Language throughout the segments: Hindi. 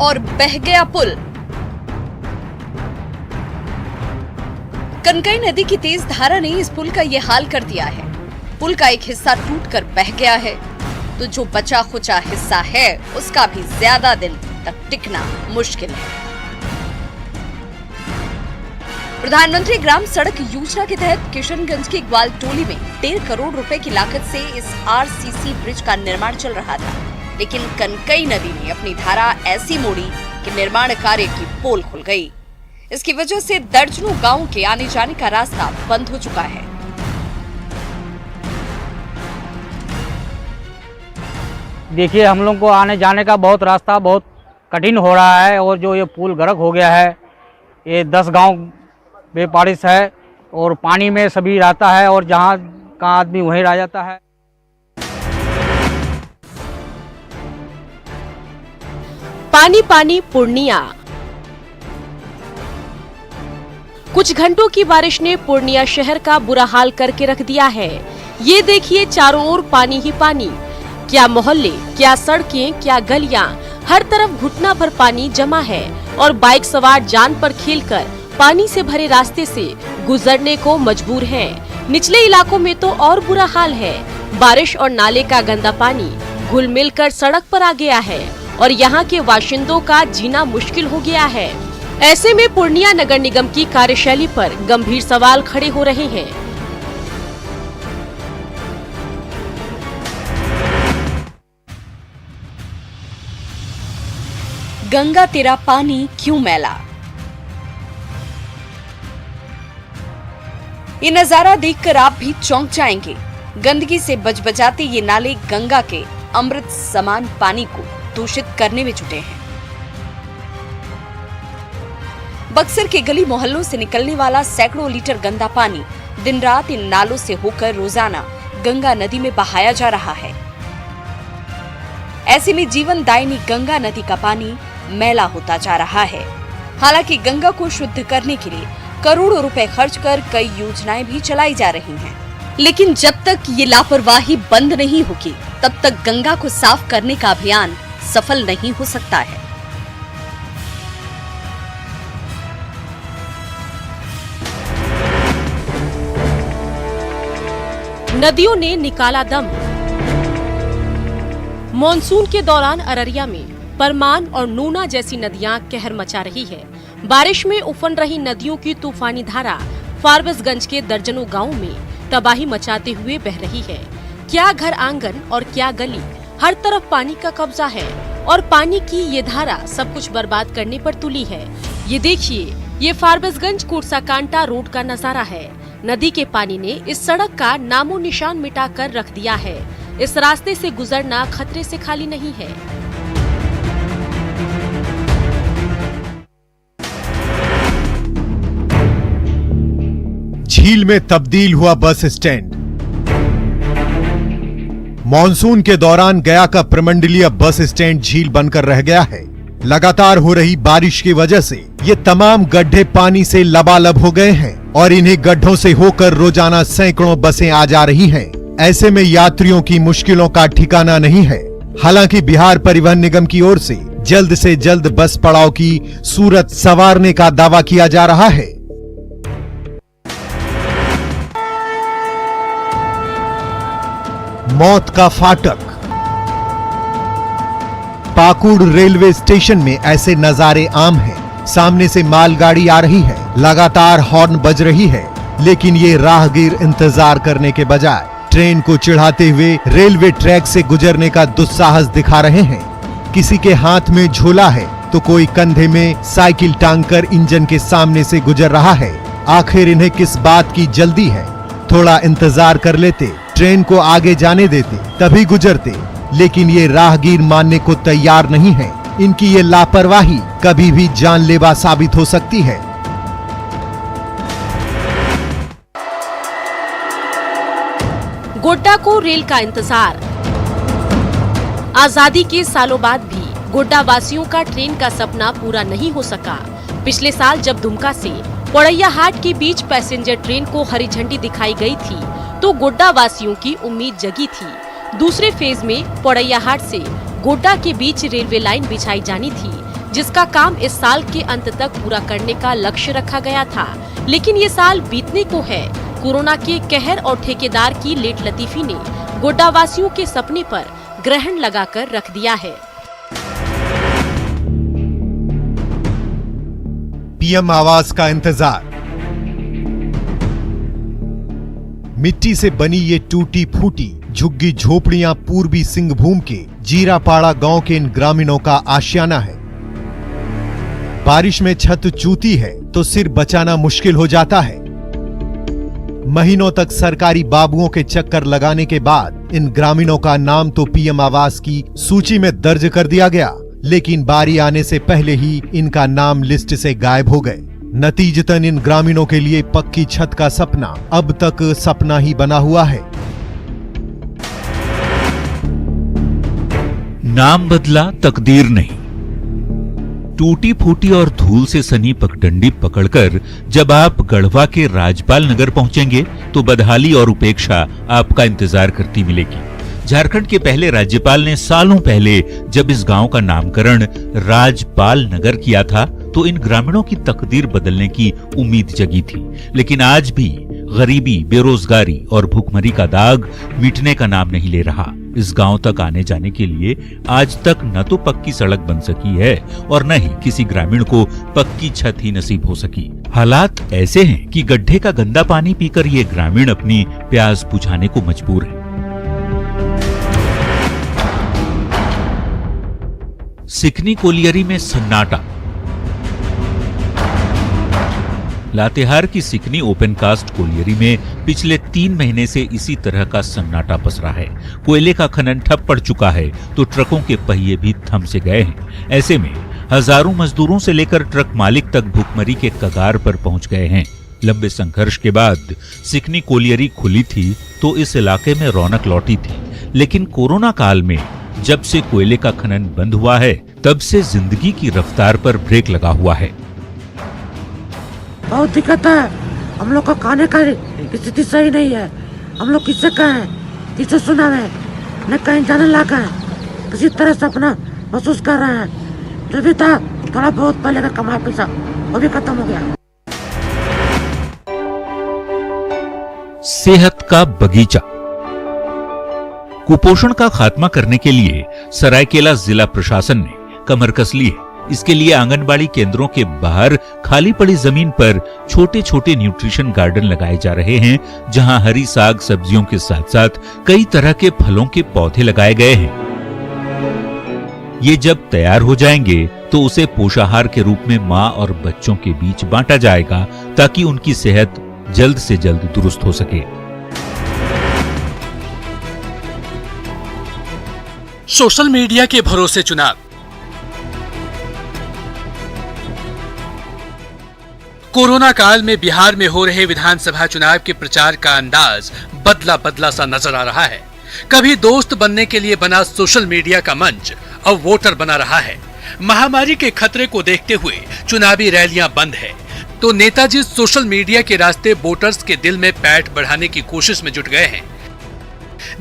और बह गया पुल। कनकई नदी की तेज धारा ने इस पुल का ये हाल कर दिया है। पुल का एक हिस्सा टूटकर बह गया है, तो जो बचा खुचा हिस्सा है उसका भी ज्यादा दिन तक टिकना मुश्किल है। प्रधानमंत्री ग्राम सड़क योजना के तहत किशनगंज की ग्वाल टोली में 1.5 करोड़ रुपए की लागत से इस आरसीसी ब्रिज का निर्माण चल रहा था, लेकिन कनकई नदी ने अपनी धारा ऐसी मोड़ी कि निर्माण कार्य की पोल खुल गई। इसकी वजह से दर्जनों गांवों के आने जाने का रास्ता बंद हो चुका है। देखिए, हम लोग को आने जाने का रास्ता बहुत कठिन हो रहा है और जो ये पुल गर्क हो गया है, ये 10 गांव बेपारिश है और पानी में सभी रहता है और जहां का आदमी वहीं रह जाता है। पानी पानी पूर्णिया। कुछ घंटों की बारिश ने पूर्णिया शहर का बुरा हाल करके रख दिया है। ये देखिए, चारों ओर पानी ही पानी। क्या मोहल्ले, क्या सड़कें, क्या गलियां, हर तरफ घुटना भर पानी जमा है और बाइक सवार जान पर खेलकर पानी से भरे रास्ते से गुजरने को मजबूर हैं। निचले इलाकों में तो और बुरा हाल है। बारिश और नाले का गंदा पानी घुल मिलकर सड़क पर आ गया है और यहाँ के बाशिंदों का जीना मुश्किल हो गया है। ऐसे में पूर्णिया नगर निगम की कार्यशैली पर गंभीर सवाल खड़े हो रहे हैं। गंगा तेरा पानी क्यों मैला। ये नजारा देखकर आप भी चौंक जाएंगे। गंदगी से बजबजाते ये नाले गंगा के अमृत समान पानी को दूषित करने में जुटे हैं। बक्सर के गली मोहल्लों से निकलने वाला सैकड़ों लीटर गंदा पानी दिन रात इन नालों से होकर रोजाना गंगा नदी में बहाया जा रहा है। ऐसे में जीवन दायिनी गंगा नदी का पानी मैला होता जा रहा है। हालांकि गंगा को शुद्ध करने के लिए करोड़ों रुपए खर्च कर कई योजनाएं भी चलाई जा रही हैं, लेकिन जब तक ये लापरवाही बंद नहीं होगी, तब तक गंगा को साफ करने का अभियान सफल नहीं हो सकता है। नदियों ने निकाला दम। मॉनसून के दौरान अररिया में परमान और नूना जैसी नदियां कहर मचा रही है। बारिश में उफन रही नदियों की तूफानी धारा फारबिसगंज के दर्जनों गांवों में तबाही मचाते हुए बह रही है। क्या घर आंगन और क्या गली, हर तरफ पानी का कब्जा है और पानी की ये धारा सब कुछ बर्बाद करने पर तुली है। ये देखिए, ये फारबिसगंज कुर्साकांटा रोड का नजारा है। नदी के पानी ने इस सड़क का नामो निशान मिटा कर रख दिया है। इस रास्ते से गुजरना खतरे से खाली नहीं है। झील में तब्दील हुआ बस स्टैंड। मॉनसून के दौरान गया का प्रमंडलीय बस स्टैंड झील बनकर रह गया है। लगातार हो रही बारिश की वजह से ये तमाम गड्ढे पानी से लबालब हो गए हैं और इन्हीं गड्ढों से होकर रोजाना सैकड़ों बसें आ जा रही हैं। ऐसे में यात्रियों की मुश्किलों का ठिकाना नहीं है। हालांकि बिहार परिवहन निगम की ओर से जल्द बस पड़ाव की सूरत संवारने का दावा किया जा रहा है। मौत का फाटक। पाकुड़ रेलवे स्टेशन में ऐसे नजारे आम हैं। सामने से मालगाड़ी आ रही है, लगातार हॉर्न बज रही है, लेकिन ये राहगीर इंतजार करने के बजाय ट्रेन को चिढ़ाते हुए रेलवे ट्रैक से गुजरने का दुस्साहस दिखा रहे हैं। किसी के हाथ में झोला है तो कोई कंधे में साइकिल टांगकर इंजन के सामने से गुजर रहा है। आखिर इन्हें किस बात की जल्दी है? थोड़ा इंतजार कर लेते, ट्रेन को आगे जाने देते, तभी गुजरते। लेकिन ये राहगीर मानने को तैयार नहीं है। इनकी ये लापरवाही कभी भी जानलेवा साबित हो सकती है। गोड्डा को रेल का इंतजार। आजादी के सालों बाद भी गोड्डा वासियों का ट्रेन का सपना पूरा नहीं हो सका। पिछले साल जब दुमका से पोड़ैयाहाट के बीच पैसेंजर ट्रेन को हरी झंडी दिखाई गई थी, तो गोड्डा वासियों की उम्मीद जगी थी। दूसरे फेज में पोड़ैयाहाट से गोड्डा के बीच रेलवे लाइन बिछाई जानी थी, जिसका काम इस साल के अंत तक पूरा करने का लक्ष्य रखा गया था, लेकिन ये साल बीतने को है। कोरोना के कहर और ठेकेदार की लेट लतीफी ने गोड्डा वासियों के सपने पर ग्रहण लगाकर रख दिया है। पीएम आवास का इंतजार। मिट्टी से बनी ये टूटी फूटी झुग्गी झोपड़ियां पूर्वी सिंहभूम के जीरापाड़ा गांव के इन ग्रामीणों का आशियाना है। बारिश में छत चूती है तो सिर बचाना मुश्किल हो जाता है। महीनों तक सरकारी बाबुओं के चक्कर लगाने के बाद इन ग्रामीणों का नाम तो पीएम आवास की सूची में दर्ज कर दिया गया, लेकिन बारी आने से पहले ही इनका नाम लिस्ट से गायब हो गए। नतीजतन इन ग्रामीणों के लिए पक्की छत का सपना अब तक सपना ही बना हुआ है। नाम बदला तकदीर नहीं। टूटी फूटी और धूल से सनी पगडंडी पकड़कर जब आप गढ़वा के राजपाल नगर पहुंचेंगे तो बदहाली और उपेक्षा आपका इंतजार करती मिलेगी। झारखंड के पहले राज्यपाल ने सालों पहले जब इस गांव का नामकरण राजपाल नगर किया था तो इन ग्रामीणों की तकदीर बदलने की उम्मीद जगी थी, लेकिन आज भी गरीबी, बेरोजगारी और भूखमरी का दाग मिटने का नाम नहीं ले रहा। इस गांव तक आने जाने के लिए आज तक न तो पक्की सड़क बन सकी है और न ही किसी ग्रामीण को पक्की छत ही नसीब हो सकी। हालात ऐसे हैं कि गड्ढे का गंदा पानी पीकर ये ग्रामीण अपनी प्यास बुझाने को मजबूर है। सिकनी कोलियरी में सन्नाटा। लातेहार की सिकनी ओपन कास्ट कोलियरी में पिछले 3 महीने से इसी तरह का सन्नाटा पसरा है। कोयले का खनन ठप पड़ चुका है तो ट्रकों के पहिए भी थम से गए हैं। ऐसे में हजारों मजदूरों से लेकर ट्रक मालिक तक भूखमरी के कगार पर पहुंच गए हैं। लंबे संघर्ष के बाद सिकनी कोलियरी खुली थी तो इस इलाके में रौनक लौटी थी, लेकिन कोरोना काल में जब से कोयले का खनन बंद हुआ है तब से जिंदगी की रफ्तार पर ब्रेक लगा हुआ है। बहुत दिक्कत है, हम लोग का खाने का स्थिति सही नहीं है। हम लोग किससे कहें, किससे सुनावे, न कहीं जाने लायक है, किसी तरह से अपना महसूस कर रहे हैं। जो भी था थोड़ा बहुत पहले का कमाया पैसा वो भी खत्म हो गया। सेहत का बगीचा। कुपोषण का खात्मा करने के लिए सरायकेला जिला प्रशासन ने कमर कस ली है। इसके लिए आंगनबाड़ी केंद्रों के बाहर खाली पड़ी जमीन पर छोटे छोटे न्यूट्रिशन गार्डन लगाए जा रहे हैं, जहां हरी साग सब्जियों के साथ साथ कई तरह के फलों के पौधे लगाए गए हैं। ये जब तैयार हो जाएंगे तो उसे पोषाहार के रूप में मां और बच्चों के बीच बांटा जाएगा ताकि उनकी सेहत जल्द से जल्द दुरुस्त हो सके। सोशल मीडिया के भरोसे चुनाव। कोरोना काल में बिहार में हो रहे विधानसभा चुनाव के प्रचार का अंदाज बदला बदला सा नजर आ रहा है। कभी दोस्त बनने के लिए बना सोशल मीडिया का मंच अब वोटर बना रहा है। महामारी के खतरे को देखते हुए चुनावी रैलियां बंद है तो नेताजी सोशल मीडिया के रास्ते वोटर्स के दिल में पैठ बढ़ाने की कोशिश में जुट गए हैं।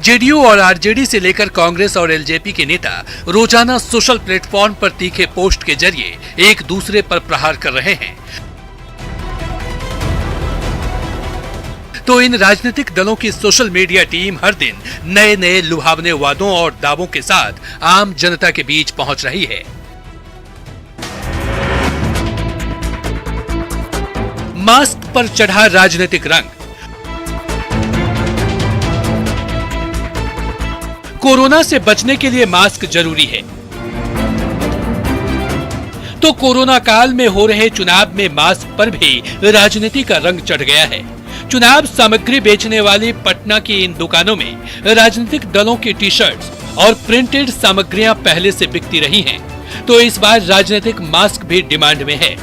जेडीयू और आरजेडी से लेकर कांग्रेस और एलजेपी के नेता रोजाना सोशल प्लेटफॉर्म पर तीखे पोस्ट के जरिए एक दूसरे पर प्रहार कर रहे हैं। तो इन राजनीतिक दलों की सोशल मीडिया टीम हर दिन नए नए लुभावने वादों और दावों के साथ आम जनता के बीच पहुंच रही है। मास्क पर चढ़ा राजनीतिक रंग। कोरोना से बचने के लिए मास्क जरूरी है, तो कोरोना काल में हो रहे चुनाव में मास्क पर भी राजनीति का रंग चढ़ गया है। चुनाव सामग्री बेचने वाली पटना की इन दुकानों में राजनीतिक दलों की टी शर्ट्स और प्रिंटेड सामग्रियां पहले से बिकती रही हैं, तो इस बार राजनीतिक मास्क भी डिमांड में है।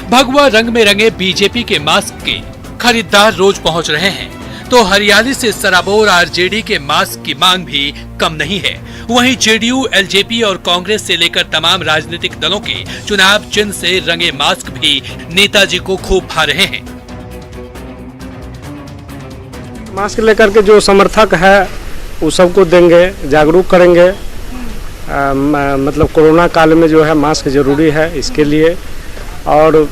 भगवा रंग में रंगे बीजेपी के मास्क के खरीदार रोज पहुंच रहे हैं, तो हरियाली से सराबोर आरजेडी के मास्क की मांग भी कम नहीं है। वहीं जेडीयू, एलजेपी और कांग्रेस से लेकर तमाम राजनीतिक दलों के चुनाव चिन्ह से रंगे मास्क भी नेताजी को खूब भा रहे हैं। मास्क लेकर के जो समर्थक है वो सबको देंगे, जागरूक करेंगे मतलब कोरोना काल में जो है मास्क जरूरी है इसके लिए। और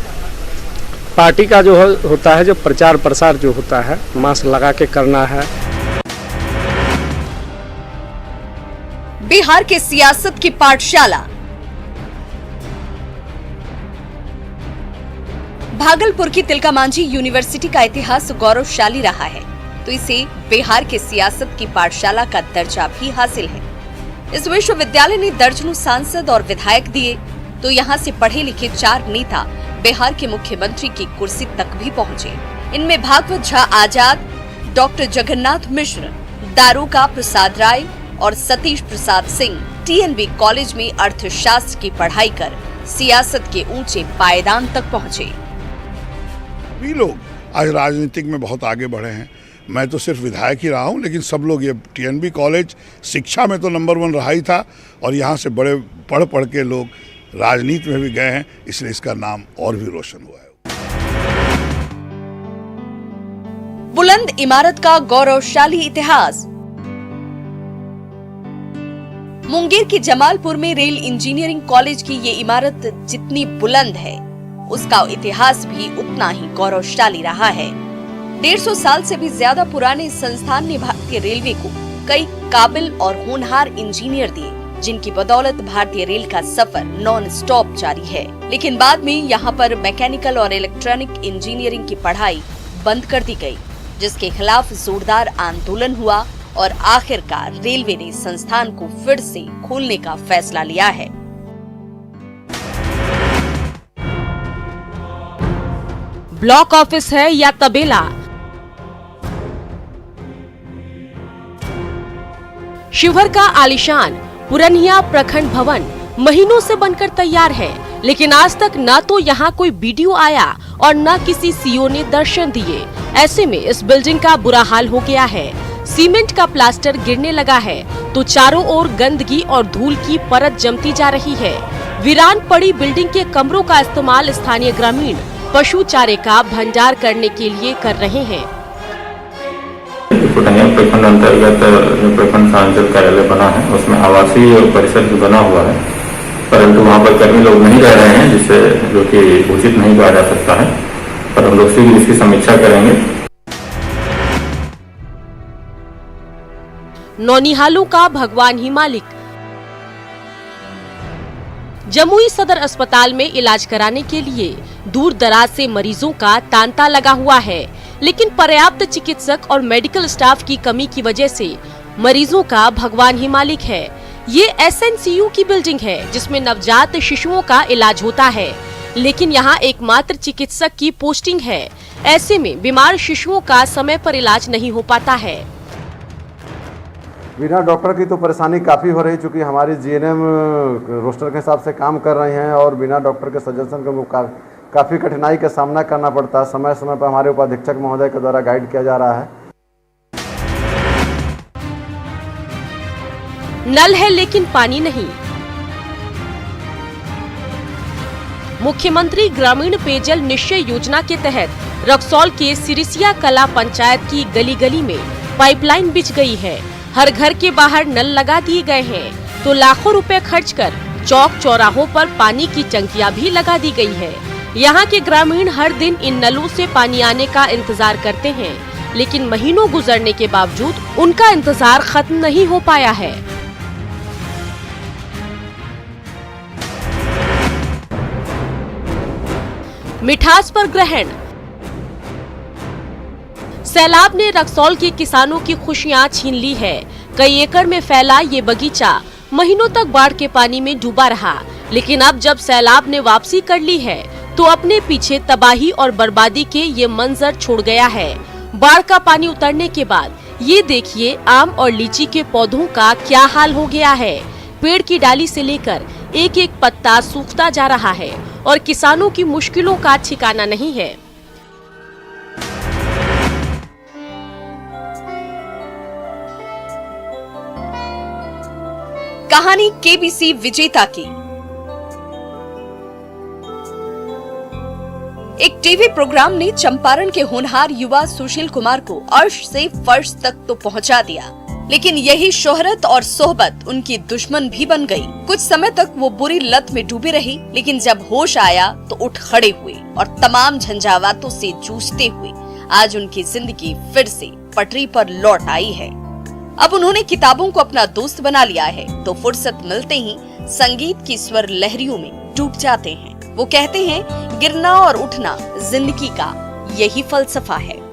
पार्टी का जो होता है जो प्रचार प्रसार जो होता है मास्क लगा के करना है। बिहार के सियासत की पाठशाला। भागलपुर की तिलका मांझी यूनिवर्सिटी का इतिहास गौरवशाली रहा है, तो इसे बिहार के सियासत की पाठशाला का दर्जा भी हासिल है। इस विश्वविद्यालय ने दर्जनों सांसद और विधायक दिए, तो यहाँ से पढ़े लिखे 4 नेता बिहार के मुख्यमंत्री की कुर्सी तक भी पहुँचे। इनमें भागवत झा आजाद, डॉक्टर जगन्नाथ मिश्र, दारोगा प्रसाद राय और सतीश प्रसाद सिंह TNB कॉलेज में अर्थशास्त्र की पढ़ाई कर सियासत के ऊंचे पायदान तक पहुंचे। भी लोग आज राजनीतिक में बहुत आगे बढ़े हैं। मैं तो सिर्फ विधायक ही रहा हूं, लेकिन सब लोग ये TNB कॉलेज शिक्षा में तो नंबर 1 रहा ही था, और यहाँ से बड़े पढ़ के लोग राजनीति में भी गए हैं, इसलिए इसका नाम और भी रोशन हुआ है। बुलंद इमारत का गौरवशाली इतिहास। मुंगेर के जमालपुर में रेल इंजीनियरिंग कॉलेज की ये इमारत जितनी बुलंद है, उसका इतिहास भी उतना ही गौरवशाली रहा है। 150 साल से भी ज्यादा पुराने संस्थान ने भारतीय रेलवे को कई काबिल और होनहार इंजीनियर दिए, जिनकी बदौलत भारतीय रेल का सफर नॉन स्टॉप जारी है। लेकिन बाद में यहाँ पर मैकेनिकल और इलेक्ट्रॉनिक इंजीनियरिंग की पढ़ाई बंद कर दी गई, जिसके खिलाफ जोरदार आंदोलन हुआ और आखिरकार रेलवे ने संस्थान को फिर से खोलने का फैसला लिया है। ब्लॉक ऑफिस है या तबेला, शिवहर का आलीशान पुरनिया प्रखंड भवन महीनों से बनकर तैयार है, लेकिन आज तक न तो यहाँ कोई बीडीओ आया और न किसी सीओ ने दर्शन दिए। ऐसे में इस बिल्डिंग का बुरा हाल हो गया है। सीमेंट का प्लास्टर गिरने लगा है तो चारों ओर गंदगी और धूल की परत जमती जा रही है। वीरान पड़ी बिल्डिंग के कमरों का इस्तेमाल स्थानीय ग्रामीण पशु चारे का भंडार करने के लिए कर रहे हैं। प्रखंड अंतर्गत जो प्रखंड सांसद कार्यालय बना है उसमें आवासीय परिसर भी बना हुआ है, परंतु वहाँ पर कर्मी लोग नहीं रह रहे हैं, जिससे जो कि उचित नहीं कहा जा सकता है। पर हम लोग शीघ्र इसकी समीक्षा करेंगे। नौनिहालों का भगवान ही मालिक। जमुई सदर अस्पताल में इलाज कराने के लिए दूर दराज से मरीजों का तांता लगा हुआ है, लेकिन पर्याप्त चिकित्सक और मेडिकल स्टाफ की कमी की वजह से मरीजों का भगवान ही मालिक है। ये SNCU की बिल्डिंग है जिसमें नवजात शिशुओं का इलाज होता है, लेकिन यहाँ एकमात्र चिकित्सक की पोस्टिंग है। ऐसे में बीमार शिशुओं का समय पर इलाज नहीं हो पाता है। बिना डॉक्टर की तो परेशानी काफ़ी हो रही, चूँकि हमारी GNM रोस्टर के हिसाब से काम कर रहे हैं और बिना डॉक्टर के सजेशन के काफ़ी कठिनाई का सामना करना पड़ता है। समय समय पर हमारे उपाधीक्षक महोदय के द्वारा गाइड किया जा रहा है। नल है लेकिन पानी नहीं। मुख्यमंत्री ग्रामीण पेयजल निश्चय योजना के तहत रक्सौल के सिरिसिया कला पंचायत की गली गली में पाइपलाइन बिछ गई है। हर घर के बाहर नल लगा दिए गए हैं, तो लाखों रुपए खर्च कर चौक चौराहों पर पानी की टंकियां भी लगा दी गई है। यहाँ के ग्रामीण हर दिन इन नलों से पानी आने का इंतजार करते हैं, लेकिन महीनों गुजरने के बावजूद उनका इंतजार खत्म नहीं हो पाया है। मिठास पर ग्रहण। सैलाब ने रक्सौल के किसानों की खुशियां छीन ली है। कई एकड़ में फैला ये बगीचा महीनों तक बाढ़ के पानी में डूबा रहा, लेकिन अब जब सैलाब ने वापसी कर ली है तो अपने पीछे तबाही और बर्बादी के ये मंजर छोड़ गया है। बाढ़ का पानी उतरने के बाद ये देखिए आम और लीची के पौधों का क्या हाल हो गया है। पेड़ की डाली से लेकर एक एक पत्ता सूखता जा रहा है और किसानों की मुश्किलों का ठिकाना नहीं है। कहानी KBC विजेता की। एक टीवी प्रोग्राम ने चंपारण के होनहार युवा सुशील कुमार को अर्श से फर्श तक तो पहुंचा दिया, लेकिन यही शोहरत और सोहबत उनकी दुश्मन भी बन गई। कुछ समय तक वो बुरी लत में डूबे रही, लेकिन जब होश आया तो उठ खड़े हुए और तमाम झंझावातों से जूझते हुए आज उनकी जिंदगी फिर से पटरी पर लौट आई है। अब उन्होंने किताबों को अपना दोस्त बना लिया है, तो फुर्सत मिलते ही संगीत की स्वर लहरियों में डूब जाते हैं। वो कहते हैं, गिरना और उठना जिंदगी का यही फलसफा है।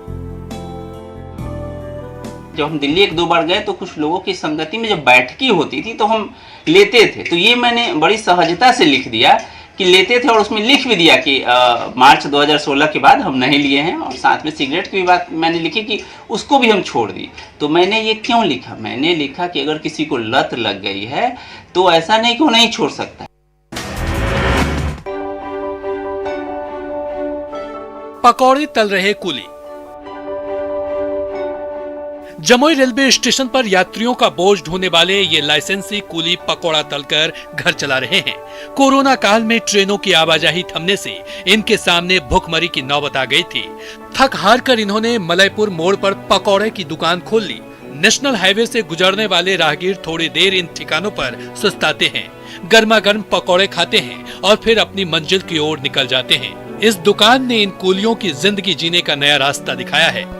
जब हम दिल्ली 1-2 बार गए तो कुछ लोगों की संगति में जब बैठकी होती थी तो हम लेते थे, तो ये मैंने बड़ी सहजता से लिख दिया कि लेते थे, और उसमें लिख भी दिया कि मार्च 2016 के बाद हम नहीं लिए हैं, और साथ में सिगरेट की भी बात मैंने लिखी कि उसको भी हम छोड़ दिए। तो मैंने ये क्यों लिखा? मैंने लिखा कि अगर किसी को लत लग गई है तो ऐसा नहीं कि वो नहीं छोड़ सकता। पकौड़े तल रहे कूली। जमुई रेलवे स्टेशन पर यात्रियों का बोझ ढोने वाले ये लाइसेंसी कूली पकौड़ा तलकर घर चला रहे हैं। कोरोना काल में ट्रेनों की आवाजाही थमने से इनके सामने भुखमरी की नौबत आ गई थी। थक हार कर इन्होंने मलयपुर मोड़ पर पकौड़े की दुकान खोल ली। नेशनल हाईवे से गुजरने वाले राहगीर थोड़ी देर इन ठिकानों पर सुस्ताते हैं, गर्मा गर्म पकौड़े खाते हैं और फिर अपनी मंजिल की ओर निकल जाते हैं। इस दुकान ने इन कूलियों की जिंदगी जीने का नया रास्ता दिखाया है।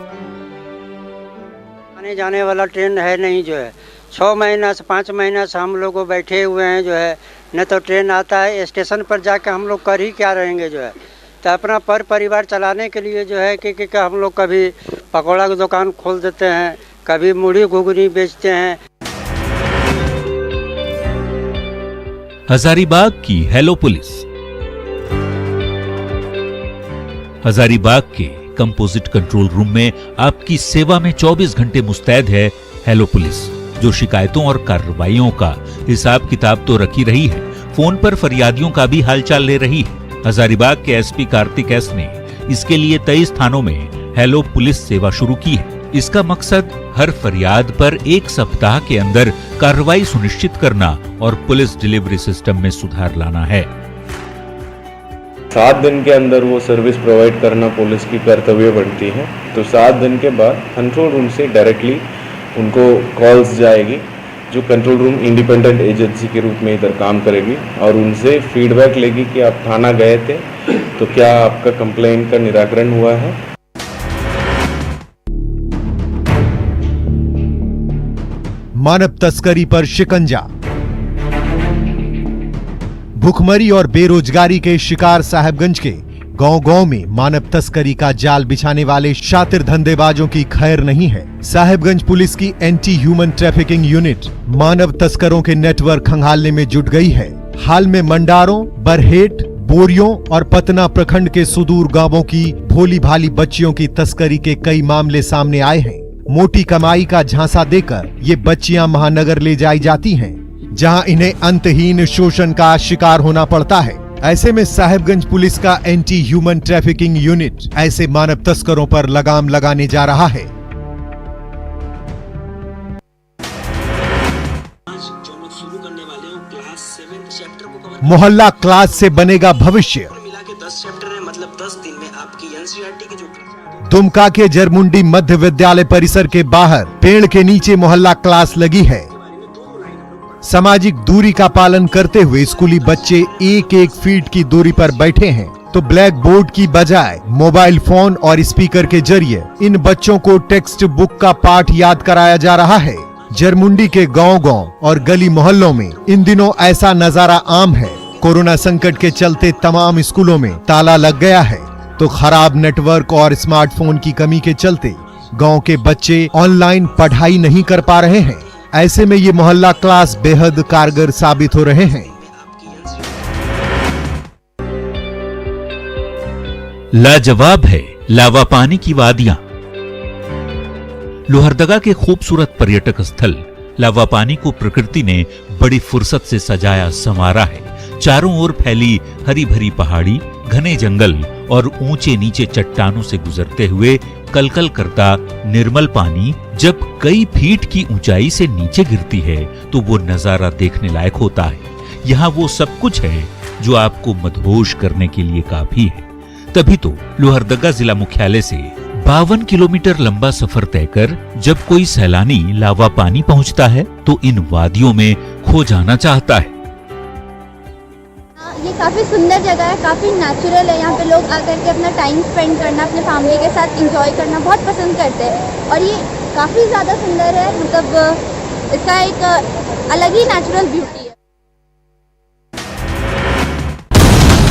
आने जाने वाला ट्रेन है नहीं, जो है 6 महीना से 5 महीना से हम लोग बैठे हुए हैं, जो है न तो ट्रेन आता है, स्टेशन पर जाके हम लोग कर ही क्या रहेंगे, जो है तो अपना परिवार चलाने के लिए जो है कि हम लोग कभी पकौड़ा की दुकान खोल देते हैं, कभी मुड़ी घुगनी बेचते हैं। हजारीबाग की हेलो पुलिस। हजारीबाग के कंपोजिट कंट्रोल रूम में आपकी सेवा में 24 घंटे मुस्तैद है हेलो पुलिस, जो शिकायतों और कार्रवाइयों का हिसाब किताब तो रखी रही है, फोन पर फरियादियों का भी हालचाल ले रही है। हजारीबाग के एसपी कार्तिक एस ने इसके लिए 23 थानों में हेलो पुलिस सेवा शुरू की है। इसका मकसद हर फरियाद पर 1 सप्ताह के अंदर कार्रवाई सुनिश्चित करना और पुलिस डिलीवरी सिस्टम में सुधार लाना है। 7 दिन के अंदर वो सर्विस प्रोवाइड करना पुलिस की कर्तव्य बनती है। तो 7 दिन के बाद कंट्रोल रूम से डायरेक्टली उनको कॉल्स जाएगी, जो कंट्रोल रूम इंडिपेंडेंट एजेंसी के रूप में इधर काम करेगी और उनसे फीडबैक लेगी कि आप थाना गए थे तो क्या आपका कंप्लेंट का निराकरण हुआ है। मानव तस्करी पर शिकंजा। भुखमरी और बेरोजगारी के शिकार साहेबगंज के गांव-गांव में मानव तस्करी का जाल बिछाने वाले शातिर धंधेबाजों की खैर नहीं है। साहेबगंज पुलिस की एंटी ह्यूमन ट्रैफिकिंग यूनिट मानव तस्करों के नेटवर्क खंगालने में जुट गई है। हाल में मंडारों, बरहेट, बोरियों और पतना प्रखंड के सुदूर गांवों की भोली भाली बच्चियों की तस्करी के कई मामले सामने आए हैं। मोटी कमाई का झांसा देकर ये बच्चियां महानगर ले जाई जाती हैं, जहां इन्हें अंतहीन शोषण का शिकार होना पड़ता है। ऐसे में साहेबगंज पुलिस का एंटी ह्यूमन ट्रैफिकिंग यूनिट ऐसे मानव तस्करों पर लगाम लगाने जा रहा है। मोहल्ला क्लास से बनेगा भविष्य। दुमका के जरमुंडी मध्य विद्यालय परिसर के बाहर पेड़ के नीचे मोहल्ला क्लास लगी है। सामाजिक दूरी का पालन करते हुए स्कूली बच्चे 1-1 फीट की दूरी पर बैठे हैं, तो ब्लैक बोर्ड की बजाय मोबाइल फोन और स्पीकर के जरिए इन बच्चों को टेक्स्ट बुक का पाठ याद कराया जा रहा है। जरमुंडी के गांव-गांव और गली मोहल्लों में इन दिनों ऐसा नजारा आम है। कोरोना संकट के चलते तमाम स्कूलों में ताला लग गया है, तो खराब नेटवर्क और स्मार्टफोन की कमी के चलते गांव के बच्चे ऑनलाइन पढ़ाई नहीं कर पा रहे हैं। ऐसे में ये मोहल्ला क्लास बेहद कारगर साबित हो रहे हैं। लाजवाब है लावा पानी की वादियां। लोहरदगा के खूबसूरत पर्यटक स्थल लावा पानी को प्रकृति ने बड़ी फुर्सत से सजाया संवारा है। चारों ओर फैली हरी भरी पहाड़ी, घने जंगल और ऊंचे नीचे चट्टानों से गुजरते हुए कलकल करता निर्मल पानी जब कई फीट की ऊंचाई से नीचे गिरती है तो वो नजारा देखने लायक होता है। यहाँ वो सब कुछ है जो आपको मदहोश करने के लिए काफी है। तभी तो लोहरदगा जिला मुख्यालय से 52 किलोमीटर लंबा सफर तय कर जब कोई सैलानी लावा पानी पहुंचता है तो इन वादियों में खो जाना चाहता है। ये काफ़ी सुंदर जगह है, काफ़ी नेचुरल है। यहाँ पे लोग आकर के अपना टाइम स्पेंड करना, अपने फैमिली के साथ एंजॉय करना बहुत पसंद करते हैं और ये काफ़ी ज़्यादा सुंदर है। मतलब इसका एक अलग ही नेचुरल ब्यूटी है।